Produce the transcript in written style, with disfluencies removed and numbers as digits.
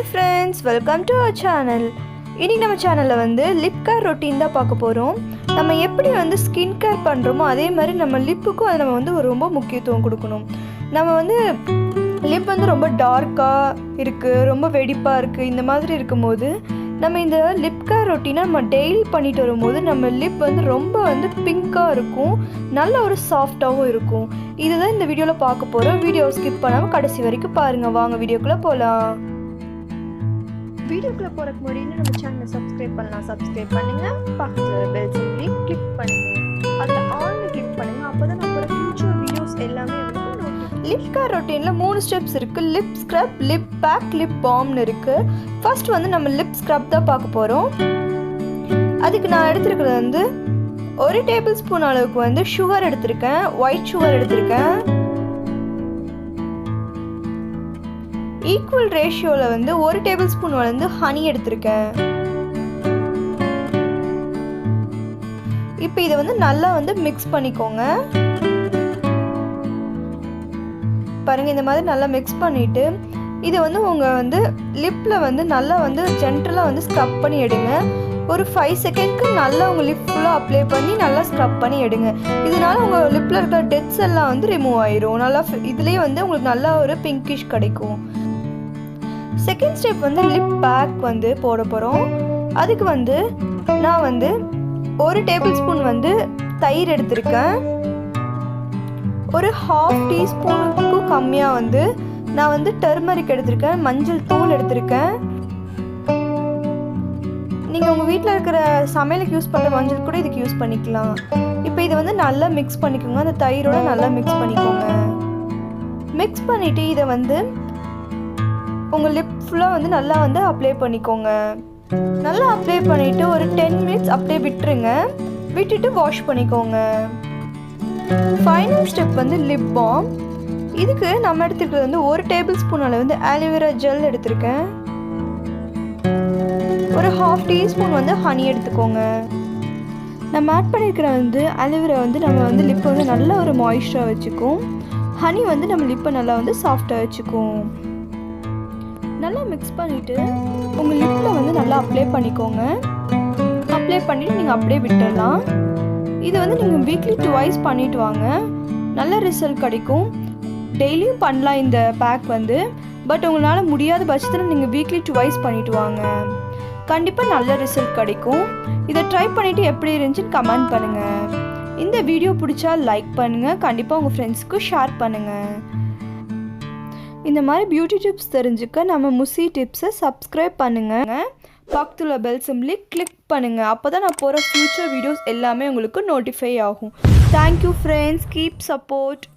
Hi friends, welcome to our channel. இன்னைக்கு நம்ம சேனல்ல வந்து லிப் கேர் ரொட்டீன் தான் பார்க்க போறோம். நம்ம எப்படி வந்து ஸ்கின் கேர் பண்றோமோ அதே மாதிரி நம்ம லிப்புக்கும் அது நம்ம வந்து ரொம்ப முக்கியத்துவம் கொடுக்கணும். நம்ம வந்து லிப் வந்து ரொம்ப டார்க்கா இருக்கு, ரொம்ப வெடிப்பா இருக்கு, இந்த மாதிரி இருக்கும்போது நம்ம இந்த லிப் கேர் ரொட்டீனை நம்ம டெய்லி பண்ணிட்டு வரும்போது நம்ம லிப் வந்து ரொம்ப வந்து பிங்காக இருக்கும், நல்ல ஒரு சாஃப்டாகவும் இருக்கும். இதுதான் இந்த வீடியோவில் பார்க்க போகிறோம். வீடியோ ஸ்கிப் பண்ணாமல் கடைசி வரைக்கும் பாருங்கள். வாங்க வீடியோக்குள்ளே போகலாம். வீடியோக்குள்ளே போகிறதுக்கு முன்னாடி நம்ம சேனலை சப்ஸ்கிரைப் பண்ணலாம், சப்ஸ்கிரைப் பண்ணுங்கள். பக்கத்தில் பெல் சிம்பிளி கிளிக் பண்ணுங்கள், அதில் ஆல்னு கிளிக் பண்ணுங்கள். அப்போ தான் நம்ம ஃபியூச்சர் வீடியோஸ் எல்லாமே வந்து லிப் கேர் ரொட்டீனில் 3 ஸ்டெப்ஸ் இருக்குது. Lip scrub, lip pack, lip பாம்னு இருக்குது. ஃபர்ஸ்ட் வந்து நம்ம லிப் ஸ்க்ரப் தான் பார்க்க போகிறோம். அதுக்கு நான் எடுத்துருக்கிறது வந்து 1 டேபிள் ஸ்பூன் அளவுக்கு வந்து சுகர் எடுத்திருக்கேன், ஒயிட் சுகர் எடுத்திருக்கேன். ஈக்குவல் ரேஷியோவில் வந்து 1 டேபிள் ஸ்பூன் வந்து ஹனி எடுத்திருக்கேன். இப்போ இதை வந்து நல்லா வந்து மிக்ஸ் பண்ணிக்கோங்க. பாருங்கள், இந்த மாதிரி நல்லா மிக்ஸ் பண்ணிவிட்டு இதை வந்து உங்கள் வந்து லிப்பில் வந்து நல்லா வந்து ஜென்டலாக வந்து ஸ்க்ரப் பண்ணி எடுங்க. ஒரு 5 செகண்ட்க்கு நல்லா உங்கள் லிப் ஃபுல்லாக அப்ளை பண்ணி நல்லா ஸ்க்ரப் பண்ணி எடுங்க. இதனால் உங்கள் லிப்பில் இருக்கிற டெட்ஸ் எல்லாம் வந்து ரிமூவ் ஆயிரும். நல்லா இதுலேயே வந்து உங்களுக்கு நல்லா ஒரு பிங்கிஷ் கிடைக்கும். செகண்ட் ஸ்டெப் வந்து லிப் பேக் வந்து போட போகிறோம். அதுக்கு வந்து நான் வந்து 1 டேபிள் ஸ்பூன் வந்து தயிர் எடுத்திருக்கேன். ஒரு 1/2 டீஸ்பூனுக்கும் கம்மியாக வந்து நான் வந்து டர்மரிக் எடுத்திருக்கேன், மஞ்சள் தூள் எடுத்திருக்கேன். நீங்கள் உங்கள் வீட்டில் இருக்கிற சமையலுக்கு யூஸ் பண்ணுற மஞ்சள் கூட இதுக்கு யூஸ் பண்ணிக்கலாம். இப்போ இதை வந்து நல்லா மிக்ஸ் பண்ணிக்கோங்க. அந்த தயிரோட நல்லா மிக்ஸ் பண்ணிக்கோங்க. மிக்ஸ் பண்ணிவிட்டு இதை வந்து உங்கள் லிப் ஃபுல்லாக வந்து நல்லா வந்து அப்ளை பண்ணிக்கோங்க. நல்லா அப்ளை பண்ணிவிட்டு ஒரு 10 மினிட்ஸ் அப்படியே விட்டுருங்க. விட்டுட்டு வாஷ் பண்ணிக்கோங்க. ஃபைனல் ஸ்டெப் வந்து லிப் பாம். இதுக்கு நம்ம எடுத்துக்கிறது வந்து 1 டேபிள் ஸ்பூன் அளவு வந்து ஆலோவேரா ஜெல் எடுத்திருக்கேன். ஒரு 1/2 டீஸ்பூன் வந்து ஹனி எடுத்துக்கோங்க. நம்ம ஆட் பண்ணியிருக்கிற வந்து ஆலோவேரா வந்து நம்ம வந்து லிப்பை வந்து நல்லா ஒரு மாய்ஸ்டராக வச்சுக்கும். ஹனி வந்து நம்ம லிப்பை நல்லா வந்து சாஃப்டாக வச்சுக்கும். நல்லா மிக்ஸ் பண்ணிவிட்டு உங்கள் லிப்பில் வந்து நல்லா அப்ளை பண்ணிக்கோங்க. அப்ளை பண்ணிவிட்டு நீங்கள் அப்படியே விட்டுடலாம். இது வந்து நீங்கள் வீக்லி 2 பண்ணிட்டு வாங்க, நல்ல ரிசல்ட் கிடைக்கும். டெய்லியும் பண்ணலாம் இந்த பேக் வந்து. பட் உங்களால் முடியாத பட்சத்தில் நீங்கள் வீக்லி 2 பண்ணிட்டு வாங்க, கண்டிப்பாக நல்ல ரிசல்ட் கிடைக்கும். இதை ட்ரை பண்ணிவிட்டு எப்படி இருந்துச்சுன்னு கமெண்ட் பண்ணுங்கள். இந்த வீடியோ பிடிச்சா லைக் பண்ணுங்கள், கண்டிப்பாக உங்கள் ஃப்ரெண்ட்ஸுக்கு ஷேர் பண்ணுங்கள். இந்த மாதிரி பியூட்டி டிப்ஸ் தெரிஞ்சுக்க நம்ம முசி டிப்ஸை சப்ஸ்கிரைப் பண்ணுங்கள். பக்கத்துல பெல் சிம்பிளி கிளிக் பண்ணுங்கள். அப்போ தான் நான் போகிற ஃபியூச்சர் வீடியோஸ் எல்லாமே உங்களுக்கு நோட்டிஃபை ஆகும். Thank you friends, keep support.